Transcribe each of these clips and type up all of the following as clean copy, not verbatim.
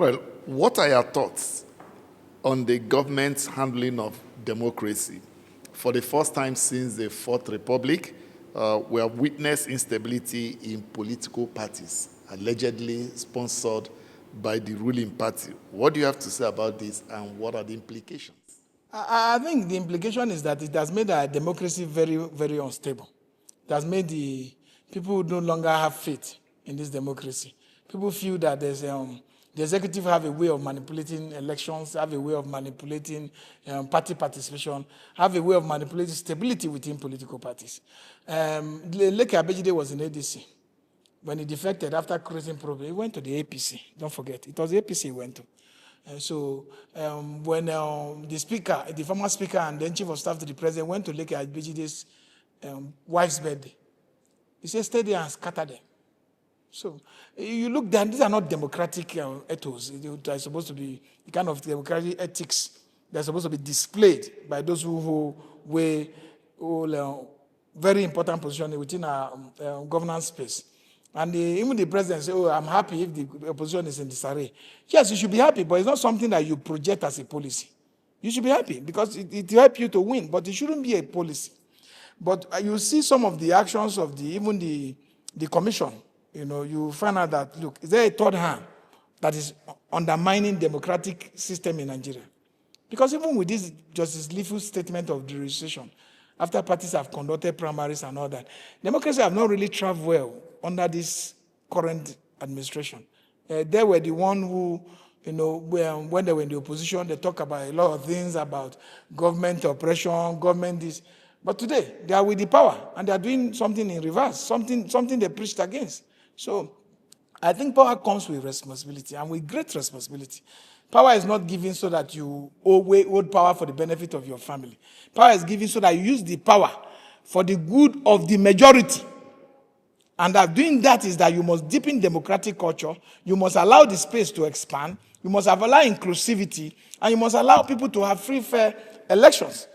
Well, what are your thoughts on the government's handling of democracy? For the first time since the Fourth Republic, we have witnessed instability in political parties, allegedly sponsored by the ruling party. What do you have to say about this, and what are the implications? I think the implication is that it has made our democracy very, very unstable. It has made the people no longer have faith in this democracy. People feel that the executive have a way of manipulating elections, have a way of manipulating party participation, have a way of manipulating stability within political parties. Leke Abejide was in ADC. When he defected after creating problem, he went to the APC. Don't forget, it was the APC he went to. When the former speaker and then chief of staff to the president went to Leke Abejide's wife's birthday, he said, stay there and scatter them. So you look down, these are not democratic ethos. They're supposed to be the kind of democratic ethics they're supposed to be displayed by those who weigh very important position within our governance space. And even the president said, I'm happy if the opposition is in disarray. Yes, you should be happy, but it's not something that you project as a policy. You should be happy because it will help you to win, but it shouldn't be a policy. But you see some of the actions of even the commission. You find out that, look, is there a third hand that is undermining democratic system in Nigeria? Because even with this Justice Lifu's statement of the registration, after parties have conducted primaries and all that, democracy have not really travelled well under this current administration. They were the one who, when they were in the opposition, they talk about a lot of things about government oppression, government this. But today, they are with the power, and they are doing something in reverse, something they preached against. So I think power comes with responsibility, and with great responsibility. Power is not given so that you hold power for the benefit of your family. Power is given so that you use the power for the good of the majority. And that doing that is that you must deepen democratic culture, you must allow the space to expand, you must allow inclusivity, and you must allow people to have free, fair elections.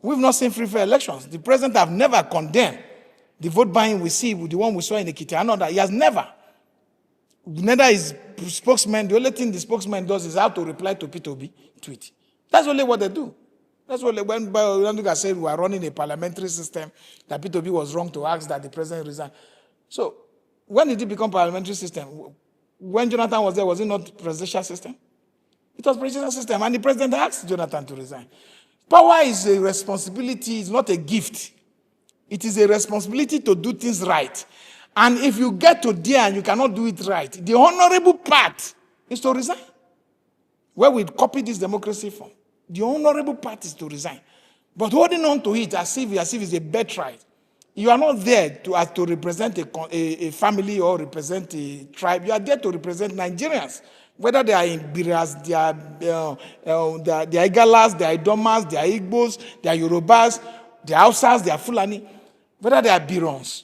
We've not seen free, fair elections. The president have never condemned the vote buying we see, the one we saw in Ekiti. I know that he has never. Neither his spokesman, the only thing the spokesman does is how to reply to Peter Ameh tweet. That's only what they do. That's what when Bayolanduga said we are running a parliamentary system, that Peter Ameh was wrong to ask that the president resign. So when did it become parliamentary system? When Jonathan was there, was it not presidential system? It was presidential system, and the president asked Jonathan to resign. Power is a responsibility, it's not a gift. It is a responsibility to do things right. And if you get to there and you cannot do it right, the honorable part is to resign. Where we copy this democracy from, the honorable part is to resign. But holding on to it as if it's a birthright, you are not there to represent a family or represent a tribe. You are there to represent Nigerians. Whether they are in Biras, they are Igalas, they are Idomas, they are Igbos, they are Yorubas, they are Hausas, they are Fulani. Whether they are Birons,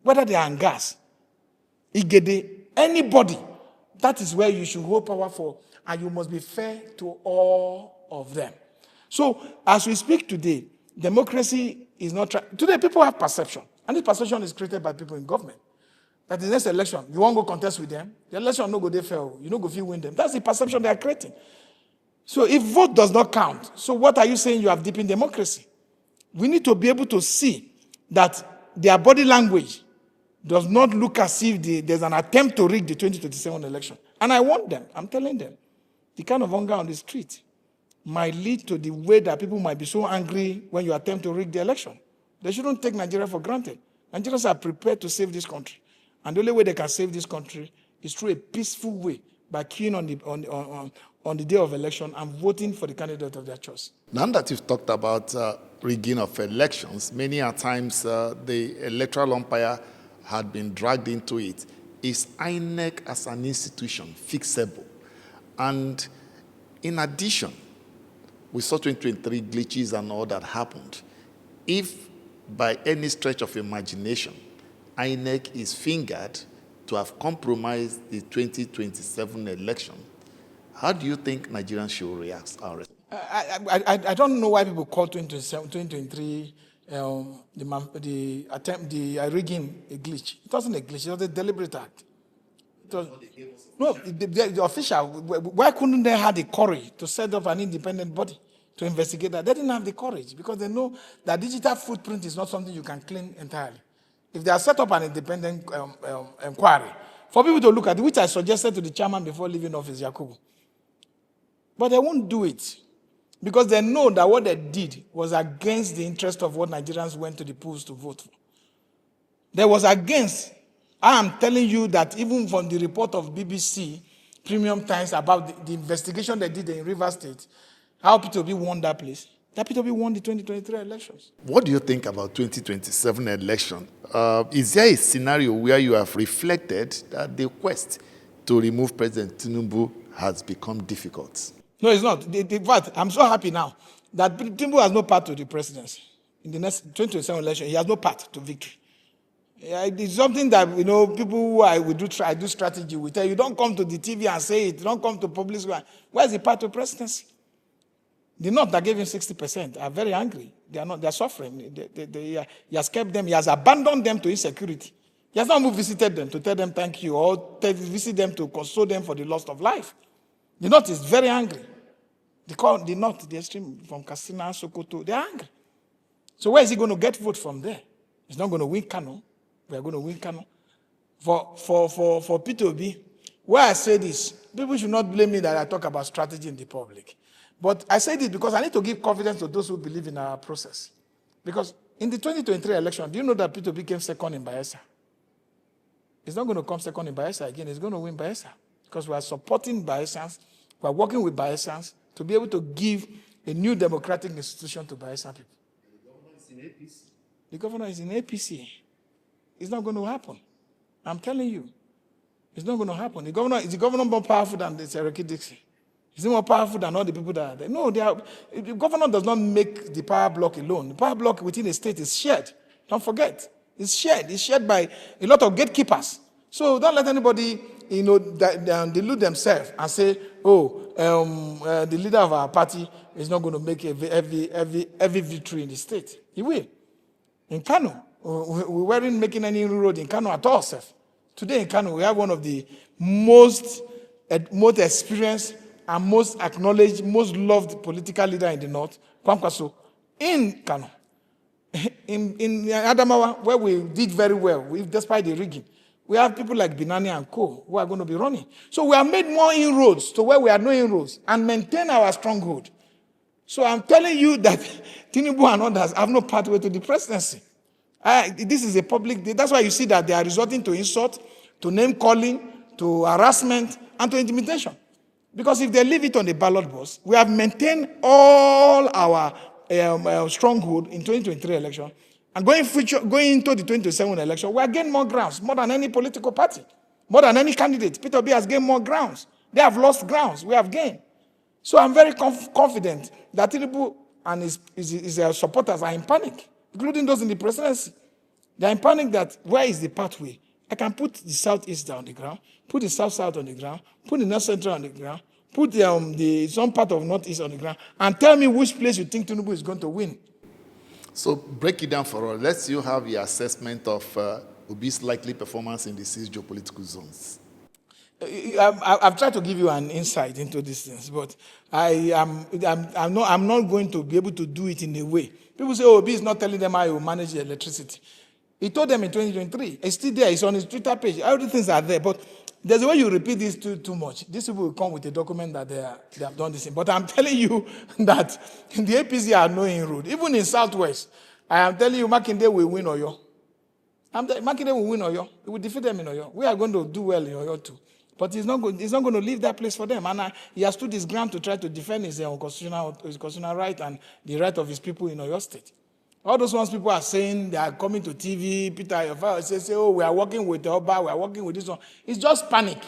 whether they are Angas, Igede, anybody, that is where you should hold power for, and you must be fair to all of them. So, as we speak today, democracy is not... Today, people have perception, and this perception is created by people in government. That the next election, you won't go contest with them, the election no go they fail, you no go feel win them. That's the perception they are creating. So, if vote does not count, so what are you saying you have deepened democracy? We need to be able to see that their body language does not look as if there's an attempt to rig the 2027 election. And I want them, I'm telling them, the kind of hunger on the street might lead to the way that people might be so angry when you attempt to rig the election. They shouldn't take Nigeria for granted. Nigerians are prepared to save this country. And the only way they can save this country is through a peaceful way, by queuing on the day of election and voting for the candidate of their choice. Now that you've talked about rigging of elections, many a times the electoral umpire had been dragged into it. Is INEC as an institution fixable? And in addition, we saw 2023 glitches and all that happened. If by any stretch of imagination, INEC is fingered to have compromised the 2027 election, how do you think Nigerians should react? I don't know why people call 2023 the rigging a glitch. It wasn't a glitch. It was a deliberate act. No, the official, why couldn't they have the courage to set up an independent body to investigate that? They didn't have the courage because they know that digital footprint is not something you can clean entirely. If they are set up an independent inquiry, for people to look at it, which I suggested to the chairman before leaving office, Yakubu, but they won't do it because they know that what they did was against the interest of what Nigerians went to the polls to vote for. There was against. I am telling you that even from the report of BBC Premium Times about the investigation they did in Rivers State, how Peter Ameh won that place, that Peter Ameh won the 2023 elections. What do you think about 2027 election? Is there a scenario where you have reflected that the quest to remove President Tinubu has become difficult? No, it's not. In fact, I'm so happy now that Tinubu has no path to the presidency. In the next 2027 election, he has no path to victory. Yeah, it's something that, people who I do strategy will tell you, don't come to the TV and say it. Don't come to public square. Where's the path to presidency? The North that gave him 60% are very angry. They're suffering. He has kept them. He has abandoned them to insecurity. He has not even visited them to tell them thank you or visit them to console them for the loss of life. The North is very angry. They call the North, the extreme, from Katsina, Sokoto, they're angry. So where is he going to get vote from there? He's not going to win Kano. We are going to win Kano. For Peter Ameh, where I say this, people should not blame me that I talk about strategy in the public. But I say this because I need to give confidence to those who believe in our process. Because in the 2023 election, do you know that Peter Ameh came second in Bayelsa? He's not going to come second in Bayelsa again. He's going to win Bayelsa. Because we are supporting Bayelsans. We are working with Bayelsans to be able to give a new democratic institution to Bayelsa people. The governor is in APC. The governor is in APC. It's not going to happen. I'm telling you. It's not going to happen. Is the governor more powerful than the Cherokee Dixie? Is he more powerful than all the people that are there? No, the governor does not make the power block alone. The power block within a state is shared. Don't forget. It's shared. It's shared by a lot of gatekeepers. So don't let anybody, delude themselves and say, the leader of our party is not going to make every victory in the state. He will. In Kano, we weren't making any road in Kano at all, sir. Today in Kano, we have one of the most experienced and most acknowledged, most loved political leader in the north, Kwankwaso, in Kano. In Adamawa, where we did very well, despite the rigging, we have people like Binani and Co. who are going to be running. So we have made more inroads to where we are no inroads and maintain our stronghold. So I'm telling you that Tinubu and others have no pathway to the presidency. This is a public, that's why you see that they are resorting to insult, to name calling, to harassment, and to intimidation. Because if they leave it on the ballot box, we have maintained all our stronghold in 2023 election, and going into the 2027 election, we have gained more grounds, more than any political party, more than any candidate. Peter Ameh has gained more grounds. They have lost grounds. We have gained. So I'm very confident that Tinubu and his supporters are in panic, including those in the presidency. They are in panic that where is the pathway? I can put the southeast on the ground, put the south-south on the ground, put the north-central on the ground, put some part of northeast on the ground, and tell me which place you think Tinubu is going to win. So break it down for us. Let's you have your assessment of Obi's likely performance in the 6 geopolitical zones. I've tried to give you an insight into these things, but I'm not going to be able to do it in a way. People say, Obi is not telling them how he will manage the electricity. He told them in 2023. It's still there. It's on his Twitter page. All the things are there. But there's a way you repeat this too much. These people will come with a document that they have done this thing. But I'm telling you that the APC are no inroad. Even in Southwest, I am telling you, Makinde will win Oyo. Makinde will win Oyo. He will defeat them in Oyo. We are going to do well in Oyo too. But he's not going to leave that place for them. And he has stood his ground to try to defend his constitutional right and the right of his people in Oyo State. All those ones people are saying they are coming to TV, Peter Ameh say, we are working with the Oba, we are working with this one. It's just panic.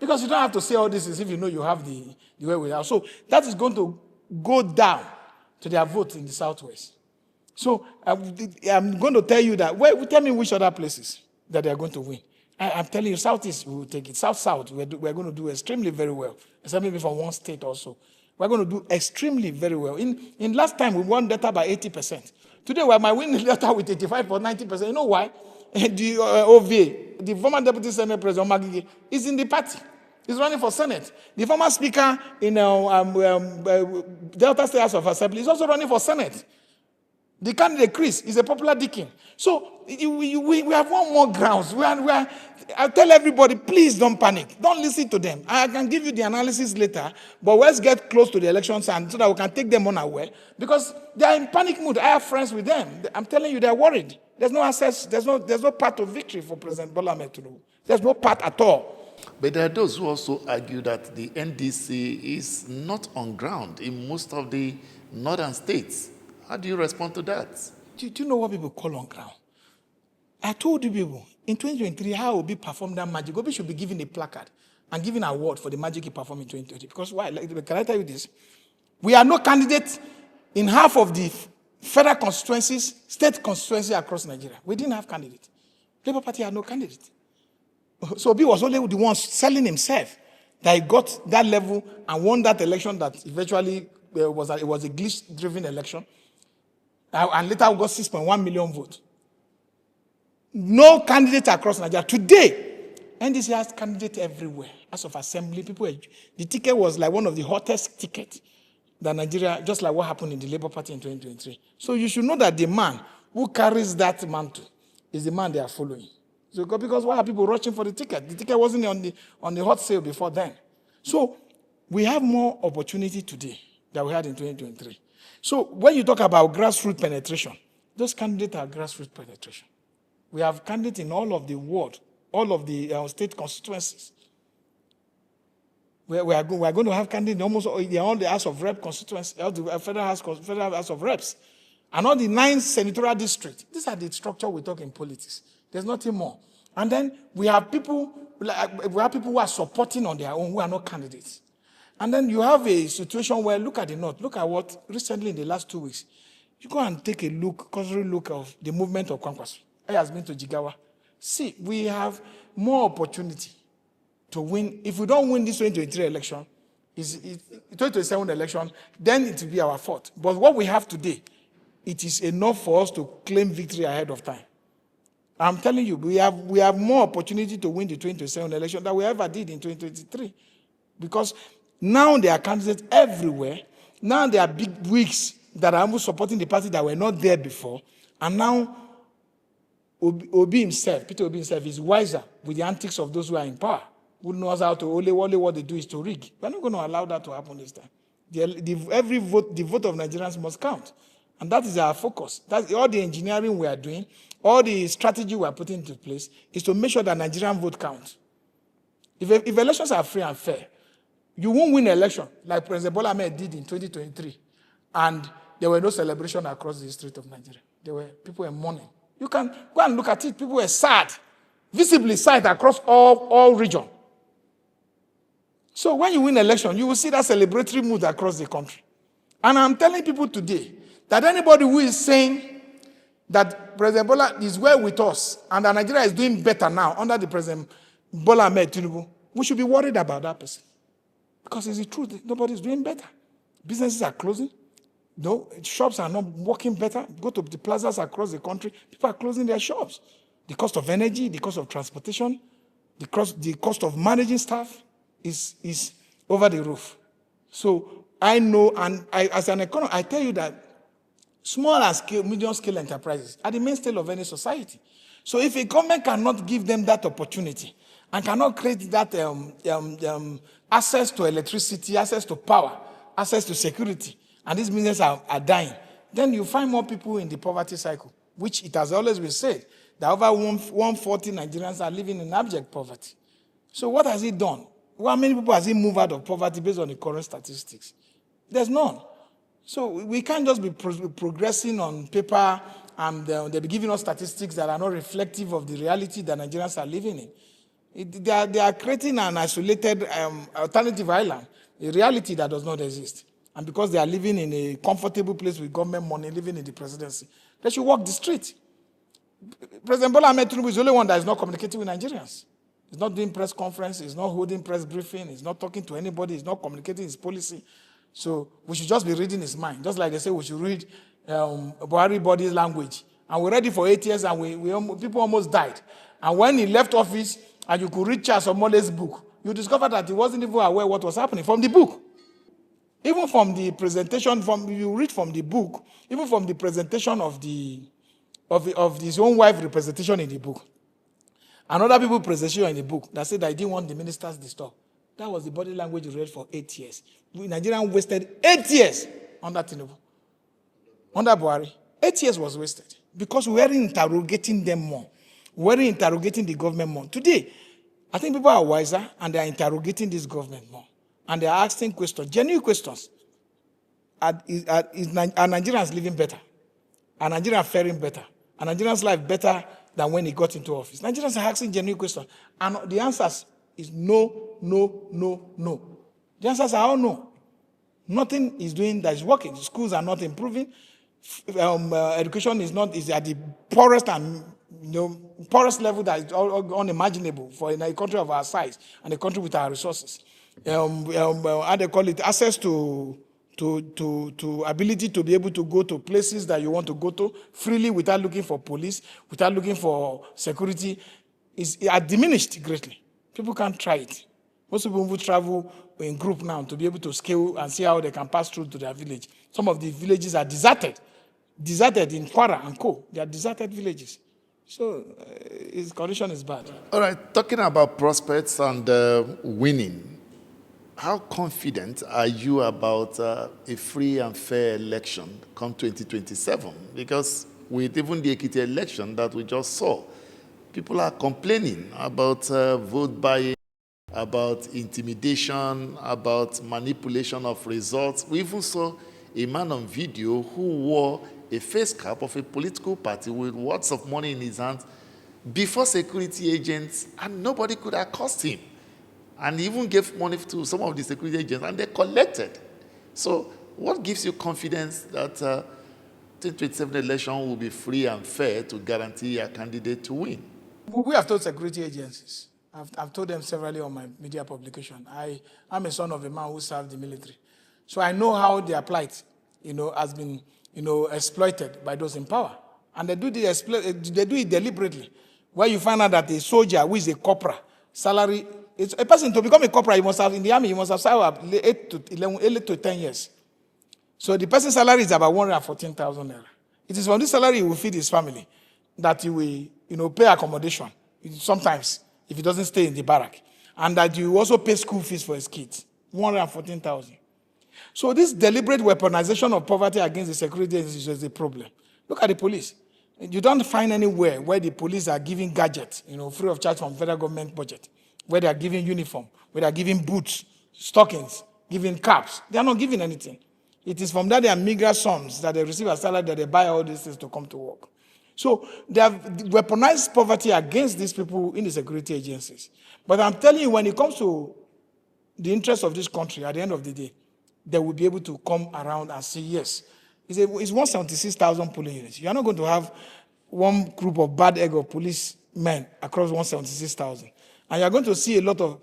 Because you don't have to say all this as if you know you have the way we have. So that is going to go down to their vote in the Southwest. So I'm going to tell you that, tell me which other places that they are going to win. I'm telling you, Southeast, we will take it. South, we're going to do extremely very well. Except maybe from one state also. We're going to do extremely very well. In last time, we won data by 80%. Today, we might win the data with 85 or 90%. You know why? The OVA, the former Deputy Senate President Magigi, is in the party. He's running for Senate. The former speaker in Delta State House of Assembly is also running for Senate. The candidate, Chris, is a popular deacon. So we have one more grounds. I tell everybody, please don't panic. Don't listen to them. I can give you the analysis later, but let's get close to the elections and so that we can take them unaware. Because they are in panic mood. I have friends with them. I'm telling you, they're worried. There's no access, there's no path to victory for President Bola Ahmed Tinubu. There's no path at all. But there are those who also argue that the NDC is not on ground in most of the northern states. How do you respond to that? Do you know what people call on ground? I told you people, in 2023, how Obi performed that magic. Obi should be given a placard and given an award for the magic he performed in 2020. Because why? Can I tell you this? We are no candidates in half of the federal constituencies, state constituencies across Nigeria. We didn't have candidates. Labour Party had no candidate. So Obi was only the one selling himself that he got that level and won that election that eventually was a glitch-driven election. And later we got 6.1 million votes. No candidate across Nigeria. Today, NDC has candidates everywhere. As of assembly, the ticket was like one of the hottest tickets that Nigeria, just like what happened in the Labour Party in 2023. So you should know that the man who carries that mantle is the man they are following. So because why are people rushing for the ticket? The ticket wasn't on the hot sale before then. So we have more opportunity today than we had in 2023. So when you talk about grassroots penetration, those candidates are grassroots penetration. We have candidates in all of the world, all of the state constituencies. We are going to have candidates in almost all the House of Rep constituencies, all the Federal House of Reps, and all the 9 senatorial districts. These are the structure we talk in politics. There's nothing more. And then we have people who are supporting on their own, who are not candidates. And then you have a situation where, look at the North, look at what recently in the last 2 weeks, you go and take a cursory look of the movement of Kwankwaso. He has been to Jigawa. See, we have more opportunity to win. If we don't win this 2023 election, 2027 election, then it will be our fault. But what we have today, it is enough for us to claim victory ahead of time. I'm telling you, we have more opportunity to win the 2027 election than we ever did in 2023. Because now there are candidates everywhere. Now there are big wigs that are almost supporting the party that were not there before. And now Obi himself, Peter Obi himself, is wiser with the antics of those who are in power, who knows how to, only what they do is to rig. We're not going to allow that to happen this time. Every vote, the vote of Nigerians must count. And that is our focus. That's all the engineering we are doing, all the strategy we are putting into place is to make sure that Nigerian vote counts. If elections are free and fair, you won't win an election like President Bola Ahmed did in 2023, and there were no celebration across the street of Nigeria. There were people in mourning. You can go and look at it. People were sad, visibly sad across all regions. So when you win an election, you will see that celebratory mood across the country. And I'm telling people today that anybody who is saying that President Bola is well with us and that Nigeria is doing better now under the President Bola Ahmed Tinubu, we should be worried about that person. Because it's the truth. Nobody is doing better. Businesses are closing. No, shops are not working better. Go to the plazas across the country. People are closing their shops. The cost of energy, the cost of transportation, the cost of managing staff is over the roof. So I know, and as an economist, I tell you that small and medium-scale enterprises are the mainstay of any society. So if a government cannot give them that opportunity and cannot create that access to electricity, access to power, access to security, and these businesses are dying, then you find more people in the poverty cycle, which it has always been said that over 140 Nigerians are living in abject poverty. So what has he done? How many people has he moved out of poverty based on the current statistics? There's none. So we can't just be progressing on paper and they'll be giving us statistics that are not reflective of the reality that Nigerians are living in. They are creating an isolated alternative island, a reality that does not exist. And because they are living in a comfortable place with government money, living in the presidency, they should walk the street. President Bola Ahmed Tinubu is the only one that is not communicating with Nigerians. He's not doing press conference, he's not holding press briefing, he's not talking to anybody, he's not communicating his policy. So we should just be reading his mind. Just like they say we should read Buhari body language. And we read it for 8 years and people almost died. And when he left office and you could read Charles Omole's book, you discover that he wasn't even aware what was happening from the book. Even from the presentation, you read from the book, even from the presentation of his own wife representation in the book, and other people's presentation in the book that said that he didn't want the ministers disturbed. That was the body language he read for 8 years. Nigerians wasted 8 years under Tinubu. Under Buhari, 8 years was wasted because we weren't interrogating them more. We weren't interrogating the government more. Today, I think people are wiser and they are interrogating this government more. And they are asking questions, genuine questions. Are Nigerians living better? Are Nigerians faring better? Are Nigerians' life better than when he got into office? Nigerians are asking genuine questions. And the answers is no, no, no, no. The answers are all no. Nothing is doing that is working. Schools are not improving. Education is at the poorest and poorest level that is unimaginable for a country of our size and a country with our resources. How they call it, access to ability to be able to go to places that you want to go to freely without looking for police, without looking for security, is diminished greatly. People can't try it. Most people who travel in group now to be able to scale and see how they can pass through to their village. Some of the villages are deserted in Kwara and Co. They are deserted villages. So his condition is bad. All right, talking about prospects and winning, how confident are you about a free and fair election come 2027? Because with even the Ekiti election that we just saw, people are complaining about vote buying, about intimidation, about manipulation of results. We even saw a man on video who wore a face cap of a political party with wads of money in his hands before security agents, and nobody could accost him. And he even gave money to some of the security agents, and they collected. So what gives you confidence that 2027 election will be free and fair to guarantee a candidate to win? We have told security agencies. I've told them severally on my media publication. I'm a son of a man who served the military. So I know how their plight, has been, exploited by those in power. And they do it deliberately. Where you find out that a soldier who is a corporal, salary, it's a person to become a corporal, in the army, you must have served 8 to 10 years. So the person's salary is about 114,000 naira. It is from this salary he will feed his family, that he will, pay accommodation, sometimes, if he doesn't stay in the barrack. And that you also pay school fees for his kids, 114,000. So this deliberate weaponization of poverty against the security agencies is a problem. Look at the police. You don't find anywhere where the police are giving gadgets, free of charge from federal government budget, where they are giving uniform, where they are giving boots, stockings, giving caps. They are not giving anything. It is from that their meager sums that they receive a salary that they buy all these things to come to work. So they have weaponized poverty against these people in the security agencies. But I'm telling you, when it comes to the interests of this country, at the end of the day, they will be able to come around and say, yes, it's 176,000 polling units. You're not going to have one group of bad egg of policemen across 176,000. And you're going to see a lot of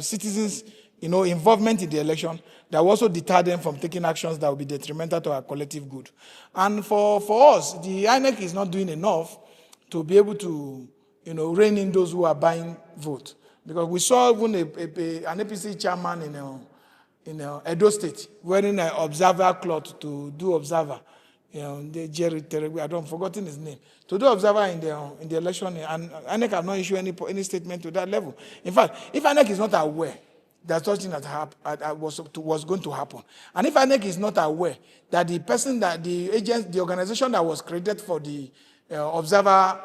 citizens, involvement in the election that will also deter them from taking actions that will be detrimental to our collective good. And for us, the INEC is not doing enough to be able to, rein in those who are buying vote. Because we saw even an APC chairman in Edo State wearing an observer cloth to do observer. I've forgotten his name. To do observer in the election, and INEC have not issued any statement to that level. In fact, if INEC is not aware that such thing was going to happen, and if INEC is not aware that the organization that was created for the observer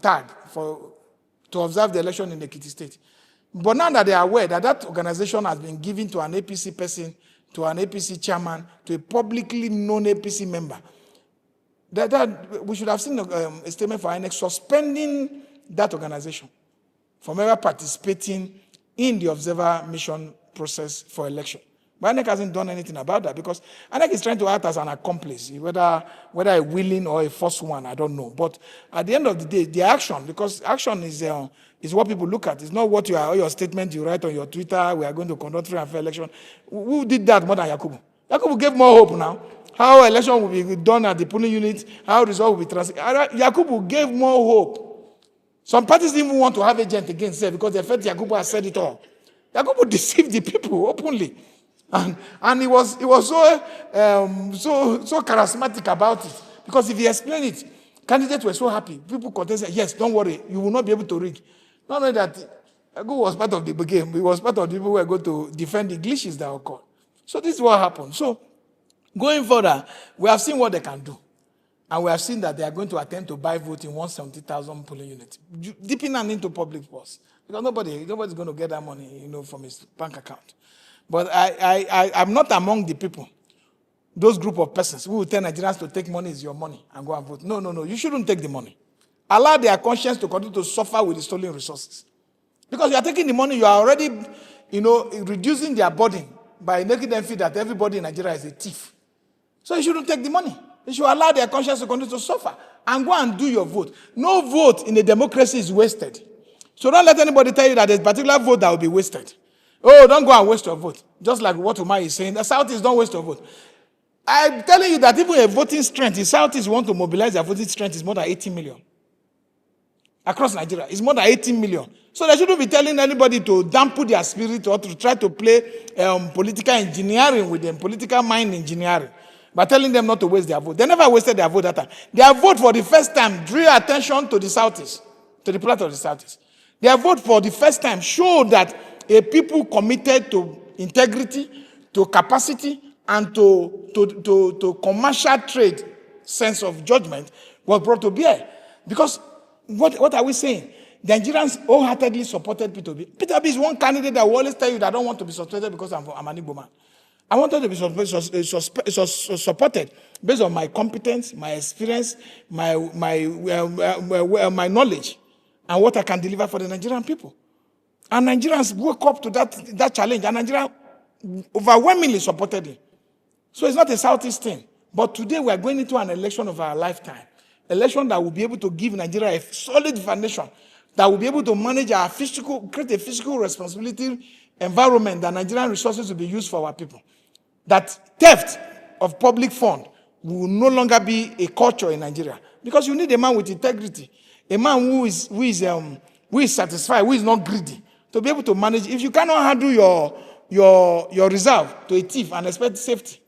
tag to observe the election in Ekiti State, but now that they are aware that organization has been given to an APC person, to an APC chairman, to a publicly known APC member, that we should have seen a statement for INEC suspending that organization from ever participating in the observer mission process for election. But INEC hasn't done anything about that because INEC is trying to act as an accomplice, whether a willing or a forced one, I don't know. But at the end of the day, the action, because action is what people look at. It's not what your statement you write on your Twitter, we are going to conduct free and fair election. Who did that more than Yakubu? Yakubu gave more hope now. How election will be done at the polling unit, how result will be transferred. Yakubu gave more hope. Some parties didn't even want to have agent against it because they felt Yakubu has said it all. Yakubu deceived the people openly. And he was so charismatic about it. Because if he explained it, candidates were so happy. People contested, yes, don't worry, you will not be able to rig. Not only that, Yakubu was part of the game. He was part of the people who were going to defend the glitches that occurred. So this is what happened. So going further, we have seen what they can do. And we have seen that they are going to attempt to buy vote in 170,000 polling units, dipping and into public purse. Because nobody's going to get that money, from his bank account. But I'm not among the people, those group of persons who will tell Nigerians to take money is your money and go and vote. No. You shouldn't take the money. Allow their conscience to continue to suffer with the stolen resources. Because you are taking the money, you are already, reducing their burden by making them feel that everybody in Nigeria is a thief. So you shouldn't take the money. You should allow their conscience to continue to suffer and go and do your vote. No vote in a democracy is wasted. So don't let anybody tell you that there's a particular vote that will be wasted. Oh, don't go and waste your vote. Just like what Umar is saying, the Southeast don't waste your vote. I'm telling you that even a voting strength, the Southeast want to mobilize their voting strength is more than 18 million. Across Nigeria, it's more than 18 million. So they shouldn't be telling anybody to dampen their spirit or to try to play political engineering with them, political mind engineering, by telling them not to waste their vote. They never wasted their vote that time. Their vote for the first time drew attention to the Southeast, to the plot of the Southeast. Their vote for the first time showed that a people committed to integrity, to capacity, and to commercial trade sense of judgment was brought to bear. Because what are we saying? The Nigerians wholeheartedly supported Peter Ameh. Peter Ameh is one candidate that will always tell you that I don't want to be suspected because I'm an Igbo man. I wanted to be supported based on my competence, my experience, my knowledge, and what I can deliver for the Nigerian people. And Nigerians woke up to that challenge, and Nigeria overwhelmingly supported him. So it's not a Southeast thing. But today we are going into an election of our lifetime. Election that will be able to give Nigeria a solid foundation, that will be able to manage our create a fiscal responsibility environment that Nigerian resources will be used for our people. That theft of public fund will no longer be a culture in Nigeria. Because you need a man with integrity, a man who is satisfied, who is not greedy, to be able to manage. If you cannot handle your reserve to a thief and expect safety,